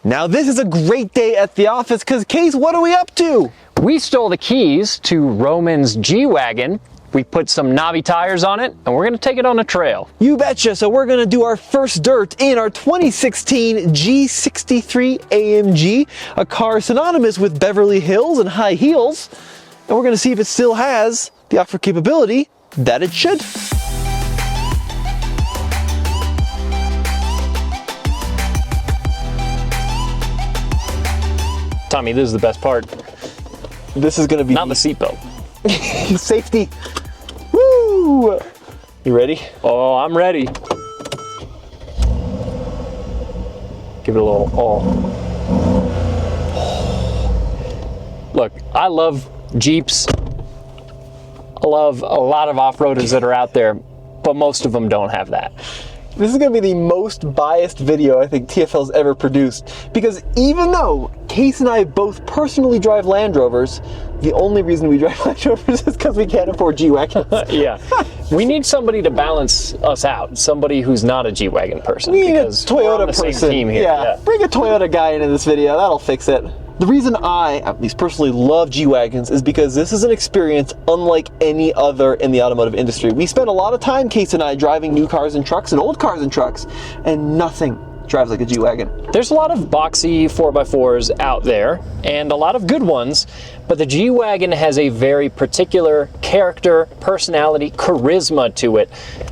Now this is a great day at the office because Case, what are we up to? We stole the keys to Roman's G-Wagon. We put some knobby tires on it and we're gonna take it on a trail. You betcha, so we're gonna do our first dirt in our 2016 G63 AMG, a car synonymous with Beverly Hills and high heels. And we're gonna see if it still has the off-road capability that it should. Tommy, this is the best part. This is gonna be not the seatbelt. Safety. Woo! You ready? Oh, I'm ready. Give it a little Look, I love Jeeps. I love a lot of off-roaders that are out there, but most of them don't have that. This is going to be the most biased video I think TFL's ever produced, because even though Case and I both personally drive Land Rovers, the only reason we drive Land Rovers is because we can't afford G-Wagons. Yeah. We need somebody to balance us out, somebody who's not a G-Wagon person. We need a Toyota person. Same team here. Yeah. Bring a Toyota guy into this video, that'll fix it. The reason I, at least personally, love G-Wagons is because this is an experience unlike any other in the automotive industry. We spend a lot of time, Case and I, driving new cars and trucks and old cars and trucks, and nothing drives like a G-Wagon. There's a lot of boxy 4x4s out there, and a lot of good ones, but the G-Wagon has a very particular character, personality, charisma to it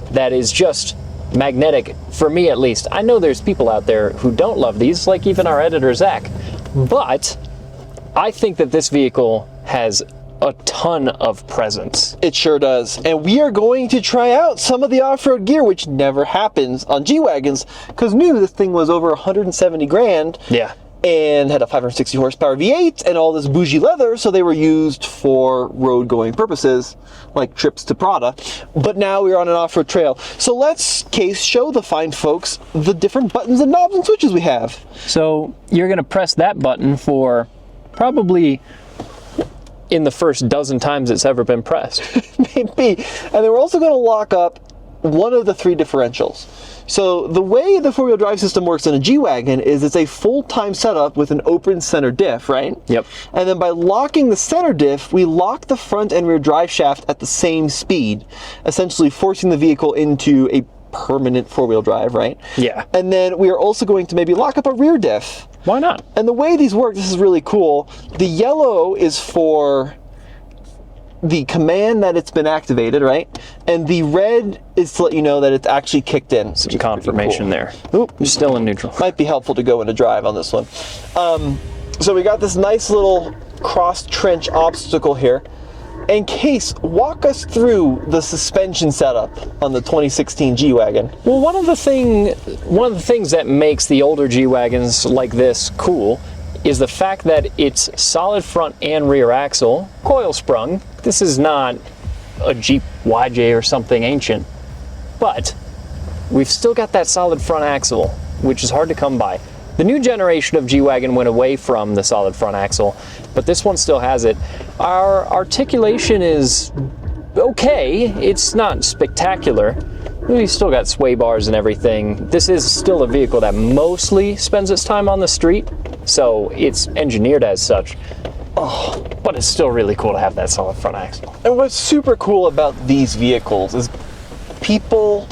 that is just magnetic, for me at least. I know there's people out there who don't love these, like even our editor, Zach. But I think that this vehicle has a ton of presence. It sure does. And we are going to try out some of the off-road gear, which never happens on G-Wagons, because this thing was over 170 grand. Yeah. And had a 560 horsepower V8 and all this bougie leather, so they were used for road going purposes, like trips to Prada. But now we're on an off-road trail. So let's, Case, show the fine folks the different buttons and knobs and switches we have. So you're gonna press that button for probably in the first dozen times it's ever been pressed. Maybe. And then we're also gonna lock up one of the 3 differentials. So the way the 4-wheel drive system works in a G-Wagon is it's a full-time setup with an open center diff, right? Yep. And then by locking the center diff, we lock the front and rear drive shaft at the same speed, essentially forcing the vehicle into a permanent 4-wheel drive, right? Yeah. And then we are also going to maybe lock up a rear diff. Why not? And the way these work, this is really cool. The yellow is for the command that it's been activated, right? And the red is to let you know that it's actually kicked in. Some confirmation there. Oop. You're still in neutral. Might be helpful to go into drive on this one. So we got this nice little cross trench obstacle here. And Case, walk us through the suspension setup on the 2016 G-Wagon. Well, one of the things that makes the older G-Wagons like this cool is the fact that it's solid front and rear axle, coil sprung. This is not a Jeep YJ or something ancient, but we've still got that solid front axle, which is hard to come by. The new generation of G-Wagon went away from the solid front axle, but this one still has it. Our articulation is okay. It's not spectacular. We've still got sway bars and everything. This is still a vehicle that mostly spends its time on the street, so it's engineered as such. Oh, but it's still really cool to have that solid front axle. And what's super cool about these vehicles is people,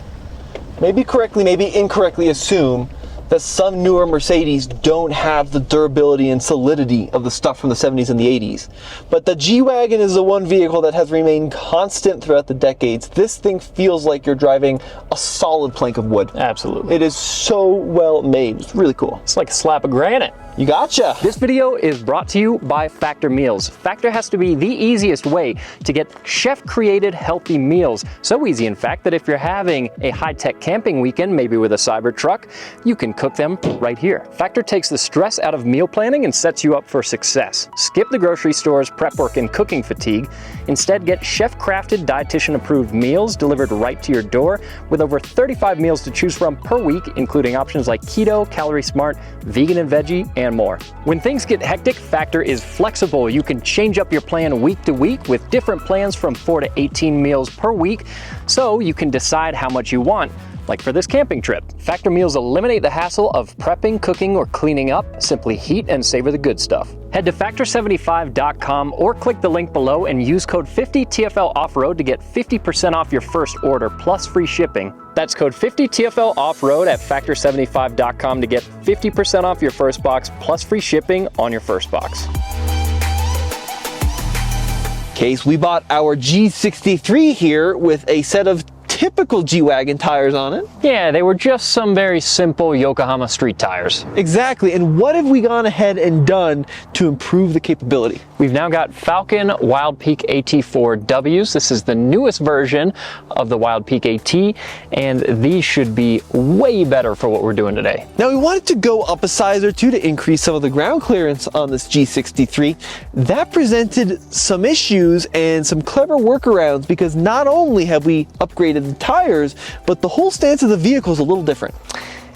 maybe correctly, maybe incorrectly, assume that some newer Mercedes don't have the durability and solidity of the stuff from the 70s and the 80s. But the G-Wagon is the one vehicle that has remained constant throughout the decades. This thing feels like you're driving a solid plank of wood. Absolutely. It is so well made. It's really cool. It's like a slab of granite. You gotcha. This video is brought to you by Factor Meals. Factor has to be the easiest way to get chef-created healthy meals. So easy, in fact, that if you're having a high-tech camping weekend, maybe with a Cybertruck, you can cook them right here. Factor takes the stress out of meal planning and sets you up for success. Skip the grocery store's prep work and cooking fatigue. Instead, get chef-crafted, dietitian-approved meals delivered right to your door with over 35 meals to choose from per week, including options like keto, calorie smart, vegan and veggie, and more. When things get hectic, Factor is flexible. You can change up your plan week to week with different plans from 4 to 18 meals per week, so you can decide how much you want like for this camping trip. Factor meals eliminate the hassle of prepping, cooking, or cleaning up. Simply heat and savor the good stuff. Head to factor75.com or click the link below and use code 50TFLoffroad to get 50% off your first order plus free shipping. That's code 50TFLoffroad at factor75.com to get 50% off your first box plus free shipping on your first box. Case, we bought our G63 here with a set of typical G-Wagon tires on it. Yeah, they were just some very simple Yokohama street tires. Exactly, and what have we gone ahead and done to improve the capability? We've now got Falcon Wild Peak AT4Ws. This is the newest version of the Wild Peak AT, and these should be way better for what we're doing today. Now we wanted to go up a size or two to increase some of the ground clearance on this G63. That presented some issues and some clever workarounds because not only have we upgraded the tires, but the whole stance of the vehicle is a little different.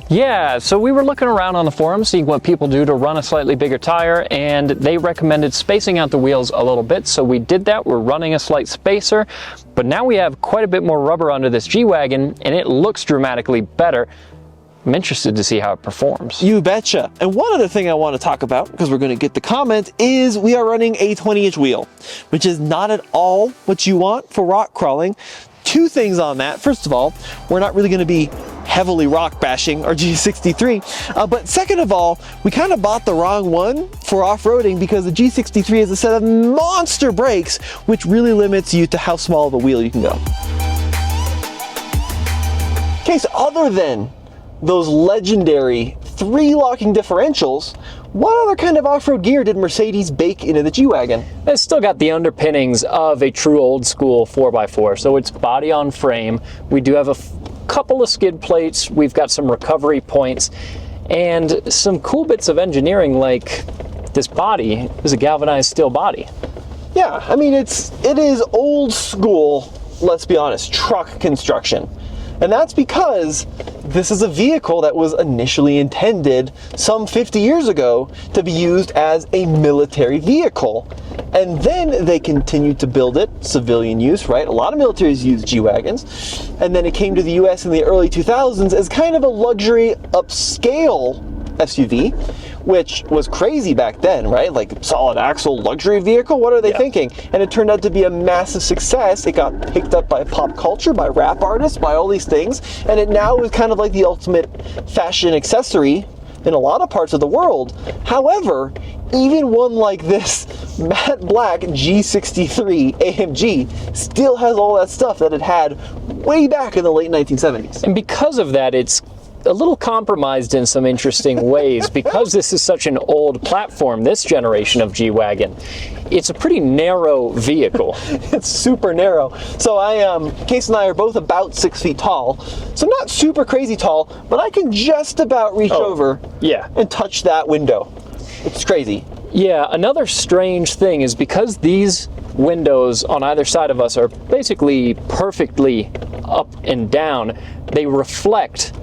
Yeah, so we were looking around on the forum, seeing what people do to run a slightly bigger tire, and they recommended spacing out the wheels a little bit, so we did that. We're running a slight spacer, but now we have quite a bit more rubber under this G-Wagon, and it looks dramatically better. I'm interested to see how it performs. You betcha. And one other thing I want to talk about, because we're going to get the comment, is we are running a 20-inch wheel, which is not at all what you want for rock crawling. Two things on that. First of all, we're not really going to be heavily rock bashing our G63, but second of all, we kind of bought the wrong one for off-roading because the G63 has a set of monster brakes, which really limits you to how small of a wheel you can go. Okay, so other than those legendary 3 locking differentials, what other kind of off-road gear did Mercedes bake into the G-Wagon? It's still got the underpinnings of a true old school 4x4, so it's body on frame. We do have a couple of skid plates, we've got some recovery points, and some cool bits of engineering like this body is a galvanized steel body. Yeah, I mean, it is old school, let's be honest, truck construction. And that's because this is a vehicle that was initially intended some 50 years ago to be used as a military vehicle. And then they continued to build it, civilian use, right? A lot of militaries use G-Wagons. And then it came to the US in the early 2000s as kind of a luxury upscale SUV, which was crazy back then, right? Like solid axle luxury vehicle, what are they thinking? And it turned out to be a massive success. It got picked up by pop culture, by rap artists, by all these things, and it now is kind of like the ultimate fashion accessory in a lot of parts of the world. However, even one like this matte black G63 AMG still has all that stuff that it had way back in the late 1970s. And because of that, it's a little compromised in some interesting ways. Because this is such an old platform, this generation of G-Wagon, it's a pretty narrow vehicle. It's super narrow. So Case and I are both about 6 feet tall, so not super crazy tall, but I can just about reach over and touch that window. It's crazy. Yeah, another strange thing is because these windows on either side of us are basically perfectly up and down, they reflect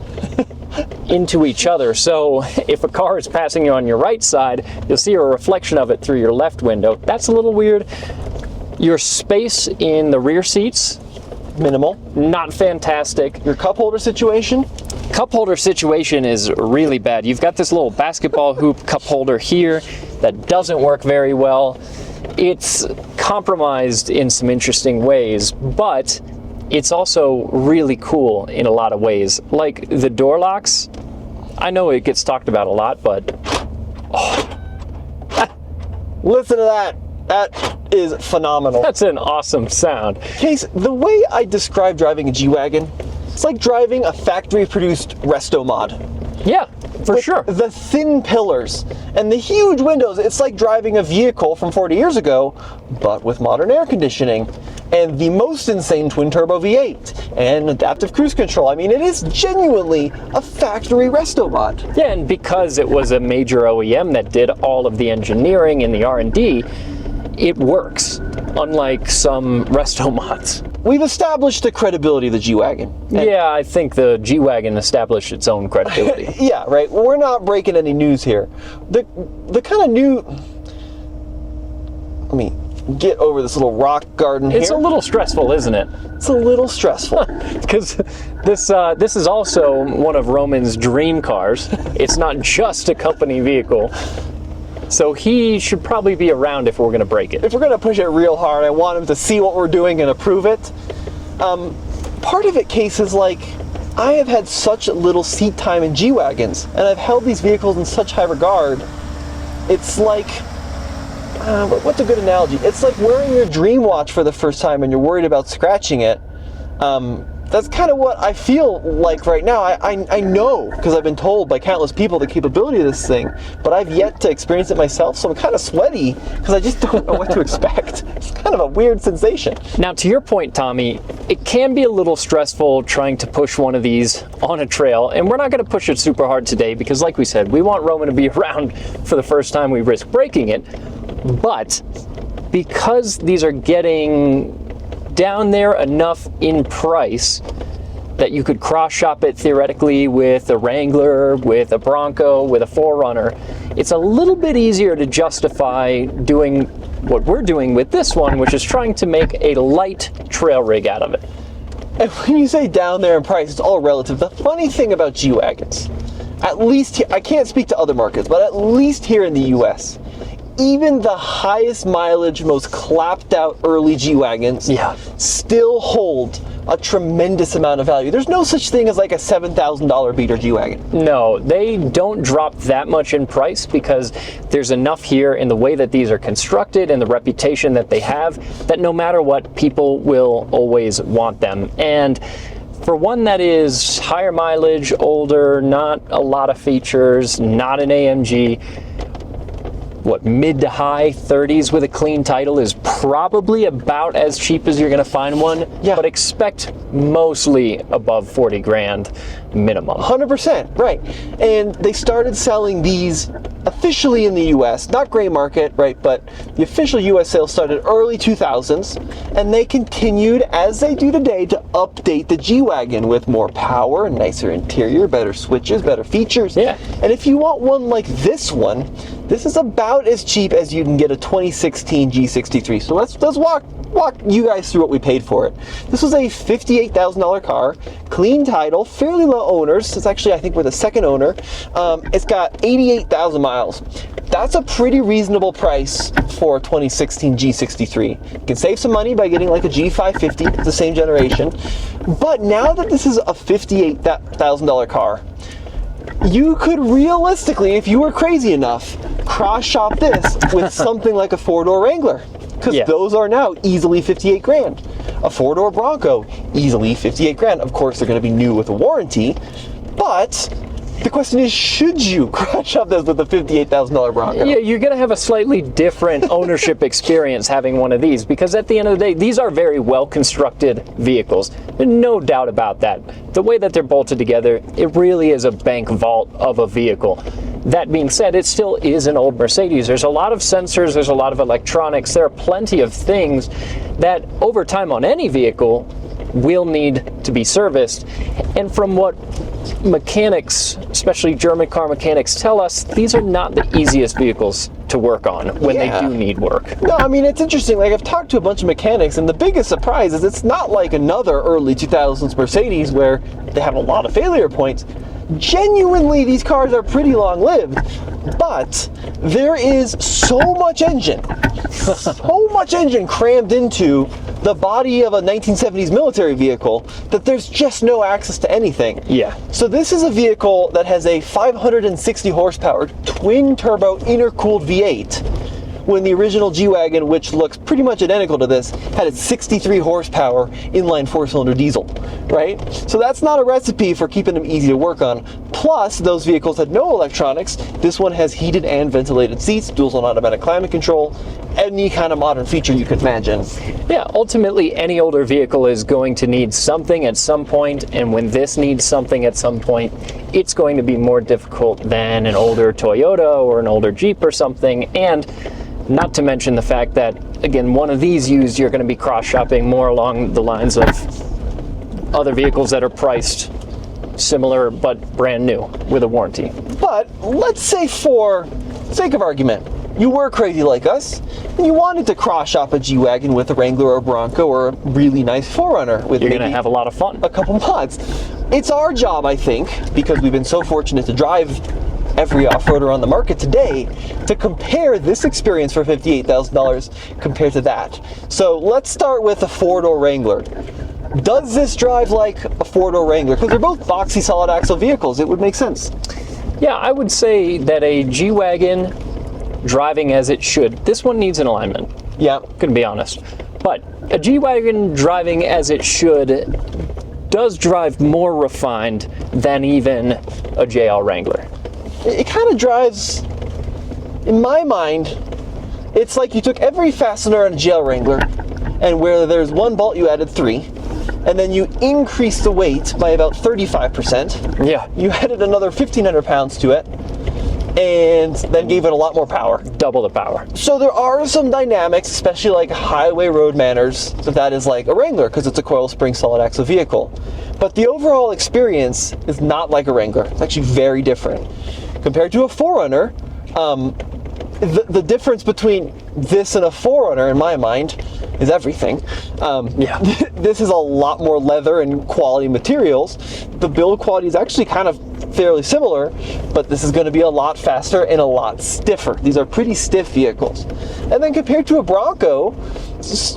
into each other. So if a car is passing you on your right side, you'll see a reflection of it through your left window. That's a little weird. Your space in the rear seats, minimal, not fantastic. Your cup holder situation? Cup holder situation is really bad. You've got this little basketball hoop cup holder here that doesn't work very well. It's compromised in some interesting ways, but it's also really cool in a lot of ways. Like the door locks, I know it gets talked about a lot, but listen to that. That is phenomenal. That's an awesome sound. Case, the way I describe driving a G-Wagon, it's like driving a factory-produced resto mod. Yeah, for sure. The thin pillars and the huge windows, it's like driving a vehicle from 40 years ago, but with modern air conditioning and the most insane twin-turbo V8 and adaptive cruise control. I mean, it is genuinely a factory resto mod. Yeah, and because it was a major OEM that did all of the engineering and the R&D, it works, unlike some resto mods. We've established the credibility of the G-Wagon. Yeah, I think the G-Wagon established its own credibility. Yeah, right. We're not breaking any news here. The kind of new... get over this little rock garden here. It's a little stressful, isn't it? It's a little stressful. Because this is also one of Roman's dream cars. It's not just a company vehicle. So he should probably be around if we're going to break it. If we're going to push it real hard, I want him to see what we're doing and approve it. Part of it, Case, is like, I have had such little seat time in G-Wagons, and I've held these vehicles in such high regard. It's like, what's a good analogy? It's like wearing your dream watch for the first time and you're worried about scratching it. That's kind of what I feel like right now. I know, because I've been told by countless people the capability of this thing, but I've yet to experience it myself, so I'm kind of sweaty because I just don't know what to expect. It's kind of a weird sensation. Now, to your point, Tommy, it can be a little stressful trying to push one of these on a trail, and we're not going to push it super hard today because, like we said, we want Roman to be around for the first time we risk breaking it. But because these are getting down there enough in price that you could cross shop it theoretically with a Wrangler, with a Bronco, with a 4Runner, it's a little bit easier to justify doing what we're doing with this one, which is trying to make a light trail rig out of it. And when you say down there in price, it's all relative. The funny thing about G-Wagons, at least here, I can't speak to other markets, but at least here in the US, even the highest mileage, most clapped out early G-Wagons still hold a tremendous amount of value. There's no such thing as like a $7,000 beater G-Wagon. No, they don't drop that much in price because there's enough here in the way that these are constructed and the reputation that they have that no matter what, people will always want them. And for one that is higher mileage, older, not a lot of features, not an AMG, what, mid to high 30s with a clean title is probably about as cheap as you're going to find one, but expect mostly above 40 grand minimum. 100%, right. And they started selling these officially in the US, not gray market, right, but the official US sales started early 2000s, and they continued, as they do today, to update the G-Wagon with more power, nicer interior, better switches, better features. Yeah. And if you want one like this one, this is about as cheap as you can get a 2016 G63. So let's walk you guys through what we paid for it. This was a $58,000 car, clean title, fairly low owners. It's actually, I think, we're the second owner. It's got 88,000 miles. That's a pretty reasonable price for a 2016 G63. You can save some money by getting like a G550, it's the same generation. But now that this is a $58,000 car, you could realistically, if you were crazy enough, cross-shop this with something like a four-door Wrangler, because those are now easily 58 grand. A four-door Bronco, easily 58 grand. Of course, they're going to be new with a warranty, but the question is, should you cross-shop this with a $58,000 Bronco? Yeah, you're going to have a slightly different ownership experience having one of these, because at the end of the day, these are very well-constructed vehicles. There's no doubt about that. The way that they're bolted together, it really is a bank vault of a vehicle. That being said, it still is an old Mercedes. There's a lot of sensors, there's a lot of electronics, there are plenty of things that over time on any vehicle will need to be serviced. And from what mechanics, especially German car mechanics, tell us, these are not the easiest vehicles to work on when they do need work. No, I mean, it's interesting. Like, I've talked to a bunch of mechanics, and the biggest surprise is it's not like another early 2000s Mercedes where they have a lot of failure points. Genuinely, these cars are pretty long-lived, but there is so much engine crammed into the body of a 1970s military vehicle that there's just no access to anything. Yeah. So this is a vehicle that has a 560 horsepower twin-turbo intercooled V8, when the original G-Wagon, which looks pretty much identical to this, had its 63 horsepower inline four-cylinder diesel, right? So that's not a recipe for keeping them easy to work on. Plus, those vehicles had no electronics. This one has heated and ventilated seats, dual-zone automatic climate control, any kind of modern feature you could imagine. Yeah, ultimately, any older vehicle is going to need something at some point, and when this needs something at some point, it's going to be more difficult than an older Toyota or an older Jeep or something. And not to mention the fact that, again, one of these used, you're going to be cross-shopping more along the lines of other vehicles that are priced similar but brand new with a warranty. But let's say, for sake of argument, you were crazy like us, and you wanted to cross shop a G-Wagon with a Wrangler or a Bronco or a really nice 4Runner with You're going to have a lot of fun. a couple mods. It's our job, I think, because we've been so fortunate to drive every off-roader on the market today, to compare this experience for $58,000 compared to that. So let's start with a 4-door Wrangler. Does this drive like a 4-door Wrangler? Because they're both boxy solid axle vehicles. It would make sense. Yeah, I would say that a G-Wagon driving as it should, this one needs an alignment. Yeah. Gonna be honest. But a G-Wagon driving as it should does drive more refined than even a JL Wrangler. It kind of drives, in my mind, it's like you took every fastener on a JL Wrangler, and where there's one bolt, you added 3, and then you increased the weight by about 35%. Yeah. You added another 1,500 pounds to it, and then gave it a lot more power. Double the power. So there are some dynamics, especially like highway road manners, that is like a Wrangler, because it's a coil spring solid axle vehicle. But the overall experience is not like a Wrangler. It's actually very different. Compared to a 4Runner, the difference between this and a 4Runner, in my mind, is everything. Yeah. This is a lot more leather and quality materials. The build quality is actually kind of fairly similar, but this is going to be a lot faster and a lot stiffer. These are pretty stiff vehicles. And then compared to a Bronco,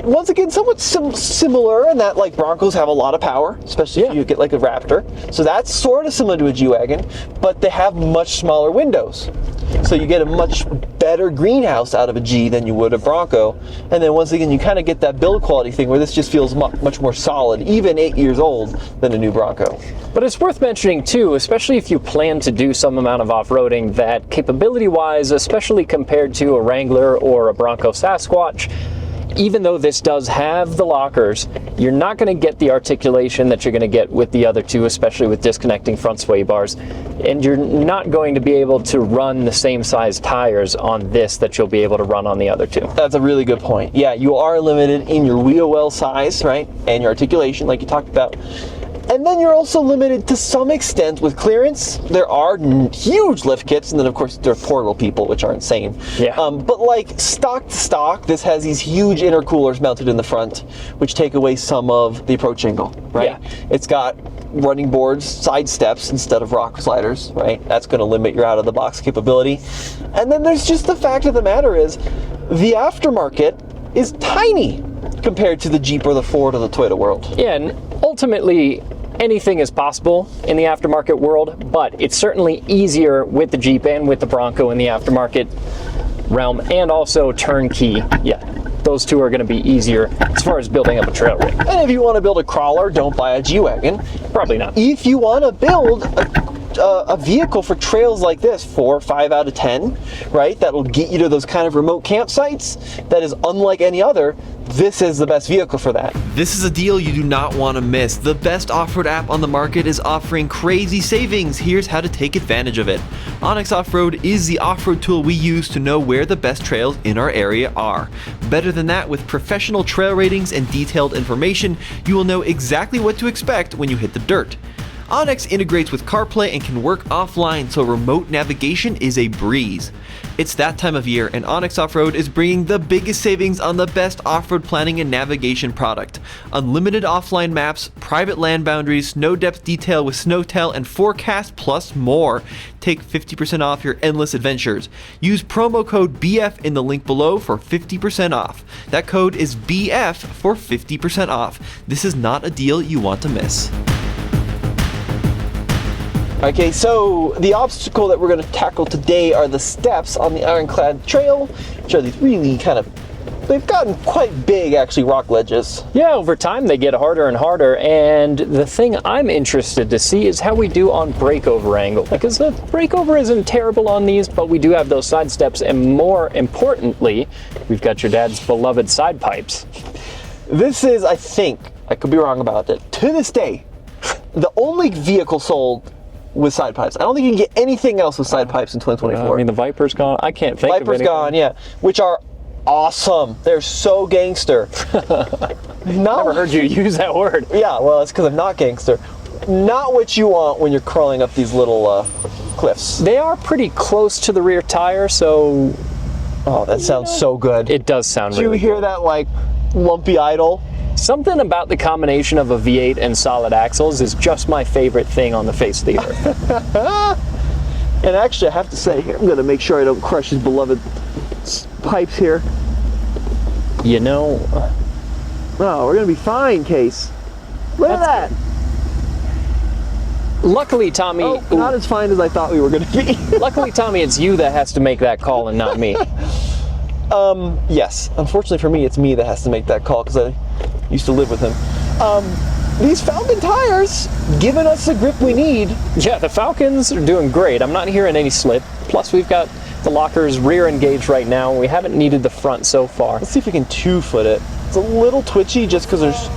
once again, somewhat similar in that like Broncos have a lot of power, especially if you get like a Raptor. So that's sort of similar to a G-Wagon, but they have much smaller windows. So you get a much better greenhouse out of a G than you would a Bronco. And then once again, you kind of get that build quality thing where this just feels much more solid, even 8 years old, than a new Bronco. But it's worth mentioning too, especially if you plan to do some amount of off-roading, that capability-wise, especially compared to a Wrangler or a Bronco Sasquatch, even though this does have the lockers, you're not going to get the articulation that you're going to get with the other two, especially with disconnecting front sway bars. And you're not going to be able to run the same size tires on this that you'll be able to run on the other two. That's a really good point. Yeah, you are limited in your wheel well size, right? And your articulation, like you talked about. And then you're also limited to some extent with clearance. There are huge lift kits, and then of course there are portal people, which are insane. Yeah. But like stock to stock, this has these huge intercoolers mounted in the front, which take away some of the approach angle, right? Yeah. It's got running boards, side steps instead of rock sliders, right? That's going to limit your out of the box capability. And then there's just the fact of the matter is, the aftermarket is tiny compared to the Jeep or the Ford or the Toyota world. Yeah, and ultimately, anything is possible in the aftermarket world, but it's certainly easier with the Jeep and with the Bronco in the aftermarket realm, and also turnkey. Yeah, those two are going to be easier as far as building up a trail rig. And if you want to build a crawler, don't buy a G-Wagon. Probably not. If you want to build a vehicle for trails like this, 4 or 5 out of 10, right, that will get you to those kind of remote campsites, that is unlike any other, this is the best vehicle for that. This is a deal you do not want to miss. The best off-road app on the market is offering crazy savings. Here's how to take advantage of it. OnX Offroad is the off-road tool we use to know where the best trails in our area are. Better than that, with professional trail ratings and detailed information, you will know exactly what to expect when you hit the dirt. OnX integrates with CarPlay and can work offline, so remote navigation is a breeze. It's that time of year, and OnX Offroad is bringing the biggest savings on the best off-road planning and navigation product. Unlimited offline maps, private land boundaries, snow depth detail with SnowTel and forecast, plus more. Take 50% off your endless adventures. Use promo code BF in the link below for 50% off. That code is BF for 50% off. This is not a deal you want to miss. Okay, so the obstacle that we're going to tackle today are the steps on the Ironclad Trail, which are these really they've gotten quite big, actually, rock ledges. Yeah, over time they get harder and harder, and the thing I'm interested to see is how we do on breakover angle, because the breakover isn't terrible on these, but we do have those side steps, and more importantly, we've got your dad's beloved side pipes. This is, I think, I could be wrong about it, to this day, the only vehicle sold with side pipes. I don't think you can get anything else with side pipes in 2024. I mean, the Viper's gone. I can't think of anything. Viper's gone, yeah. Which are awesome. They're so gangster. Never heard you use that word. Yeah, well, it's because I'm not gangster. Not what you want when you're crawling up these little cliffs. They are pretty close to the rear tire, so Oh, that sounds so good. It does sound Do you really hear good. that, like, lumpy idle? Something about the combination of a V8 and solid axles is just my favorite thing on the face of the earth. And actually, I have to say, here, I'm going to make sure I don't crush his beloved pipes here. You know, No, we're going to be fine, Case. Look at that. luckily, Tommy, Oh, not as fine as I thought we were going to be. luckily, Tommy, it's you that has to make that call and not me. Yes, unfortunately for me, it's me that has to make that call because I used to live with him. These Falcon tires giving us the grip we need. Yeah, the Falcons are doing great. I'm not hearing any slip. Plus, we've got the lockers rear engaged right now. We haven't needed the front so far. Let's see if we can 2-foot it. It's a little twitchy just because there's...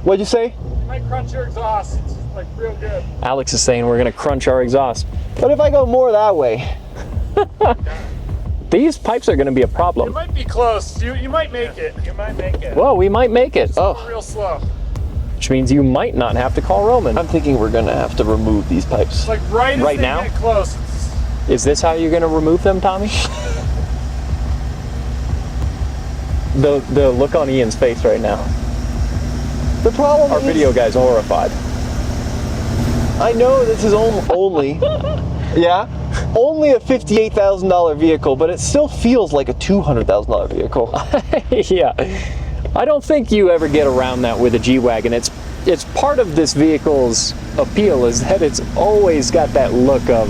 What'd you say? You might crunch your exhaust. It's like real good. Alex is saying we're going to crunch our exhaust. What if I go more that way? These pipes are going to be a You problem. might be close. You might make it. You might make it. Well, we might make it. Oh, Real slow. Which means you might not have to call Roman. I'm thinking we're going to have to remove these pipes. It's like right as Right they now? get close. Is this how you're going to remove them, Tommy? The look on Ian's face right now. The problem Our is, video guy's horrified. I know this is only, yeah, only a $58,000 vehicle, but it still feels like a $200,000 vehicle. Yeah. I don't think you ever get around that with a G-Wagon. It's part of this vehicle's appeal is that it's always got that look of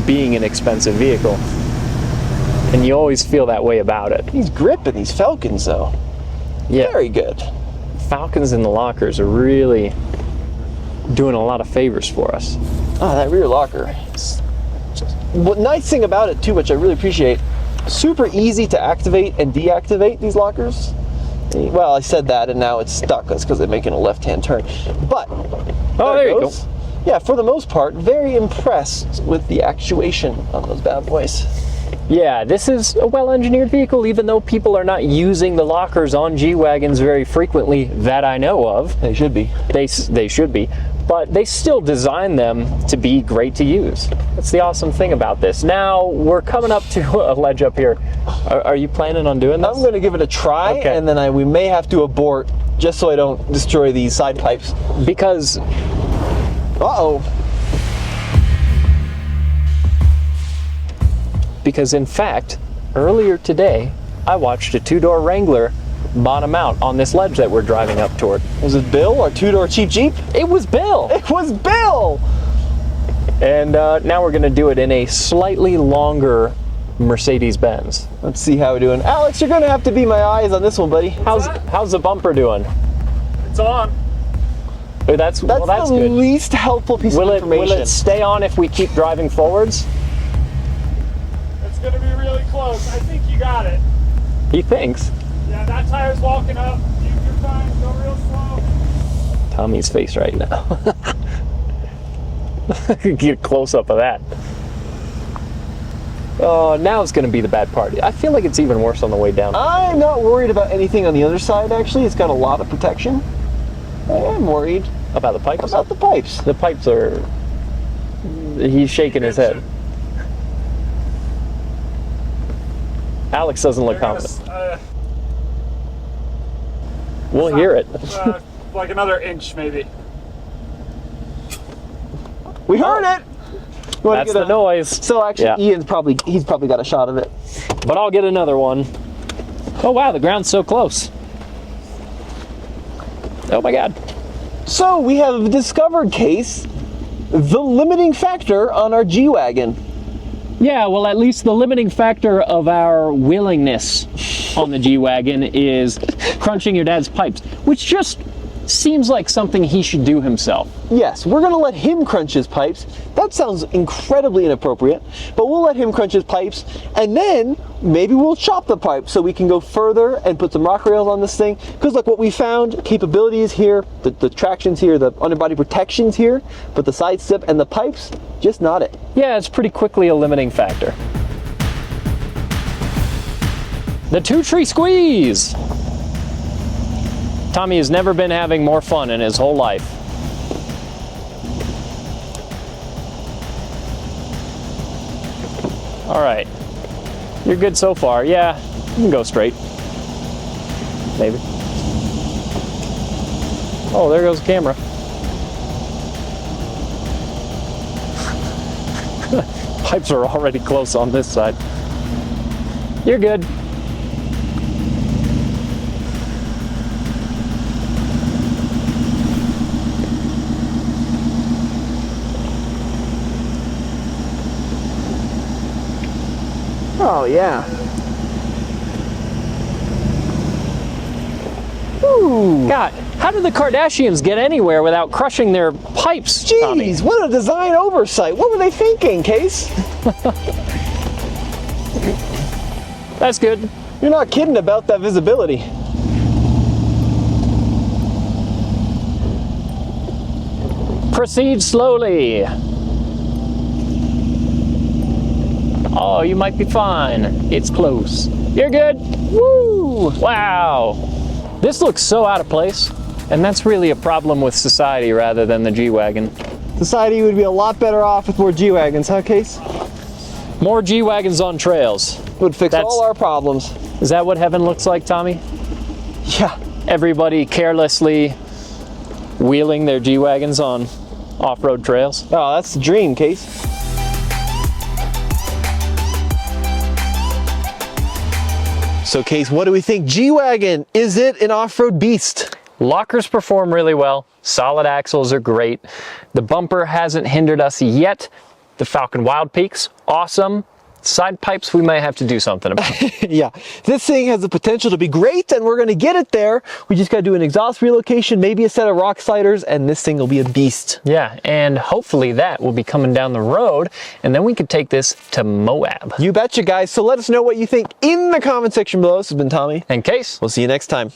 being an expensive vehicle. And you always feel that way about it. These grip in these Falcons, though, Yeah. very good. Falcons in the lockers are really doing a lot of favors for us. Ah, that rear locker. What nice thing about it too, which I really appreciate, super easy to activate and deactivate these lockers. Well, I said that and now it's stuck. That's because they're making a left-hand turn. But There you go. Yeah, for the most part, very impressed with the actuation on those bad boys. Yeah, this is a well-engineered vehicle, even though people are not using the lockers on G-Wagons very frequently that I know of. They should be. They should be, but they still design them to be great to use. That's the awesome thing about this. Now, we're coming up to a ledge up here. Are you planning on doing this? I'm going to give it a try, Okay. and then we may have to abort just so I don't destroy these side pipes. Because Uh-oh. Because in fact, earlier today, I watched a two-door Wrangler bottom out on this ledge that we're driving up toward. Was it Bill, our two-door cheap Jeep? It was Bill! It was Bill! And now we're gonna do it in a slightly longer Mercedes-Benz. Let's see how we're doing. Alex, you're going to have to be my eyes on this one, buddy. How's the bumper doing? It's on. Oh, that's That's the good. least helpful piece of information. Will it stay on if we keep driving forwards? It's gonna be really close. I think you got it. He thinks. Yeah, that tire's walking up. You're fine. Go real slow. Tommy's face right now. Get a close up of that. Oh, now it's going to be the bad part. I feel like it's even worse on the way down. I'm not worried about anything on the other side, actually. It's got a lot of protection. I am worried About the pipes? about the pipes. The pipes are... He's shaking his head. Alex doesn't look confident. We'll hear it. Like another inch, maybe. We heard it! You wanna That's get the noise. So actually, Yeah. he's probably got a shot of it. But I'll get another one. Oh wow, the ground's so close. Oh my God. So we have discovered, Case, the limiting factor on our G-Wagon. Yeah, well, at least the limiting factor of our willingness on the G-Wagon is crunching your dad's pipes, which just seems like something he should do himself. Yes, we're going to let him crunch his pipes. That sounds incredibly inappropriate, but we'll let him crunch his pipes, and then maybe we'll chop the pipe so we can go further and put some rock rails on this thing. Because look, what we found, capability is here, the traction's here, the underbody protection's here, but the side step and the pipes, just not it. Yeah, it's pretty quickly a limiting factor. The two-tree squeeze! Tommy has never been having more fun in his whole life. All right, You're good so far. Yeah, you can go straight. Maybe. Oh, there goes the camera. Pipes are already close on this side. You're good. Oh, yeah. Ooh. God, how did the Kardashians get anywhere without crushing their pipes, Tommy? Jeez, what a design oversight. What were they thinking, Case? That's good. You're not kidding about that visibility. Proceed slowly. Oh, you might be fine. It's close. You're good. Woo! Wow. This looks so out of place. And that's really a problem with society rather than the G-Wagon. Society would be a lot better off with more G-Wagons, huh, Case? More G-Wagons on trails. Would fix all our problems. Is that what heaven looks like, Tommy? Yeah. Everybody carelessly wheeling their G-Wagons on off-road trails? Oh, that's the dream, Case. So, Case, what do we think? G-Wagon, is it an off-road beast? Lockers perform really well. Solid axles are great. The bumper hasn't hindered us yet. The Falcon Wild Peaks, awesome. Side pipes, we might have to do something about. Yeah, this thing has the potential to be great, and we're gonna get it there. We just gotta do an exhaust relocation, maybe a set of rock sliders, and this thing will be a beast. Yeah, and hopefully that will be coming down the road, and then we could take this to Moab. You betcha, guys. So let us know what you think in the comment section below. This has been Tommy And Case. We'll see you next time.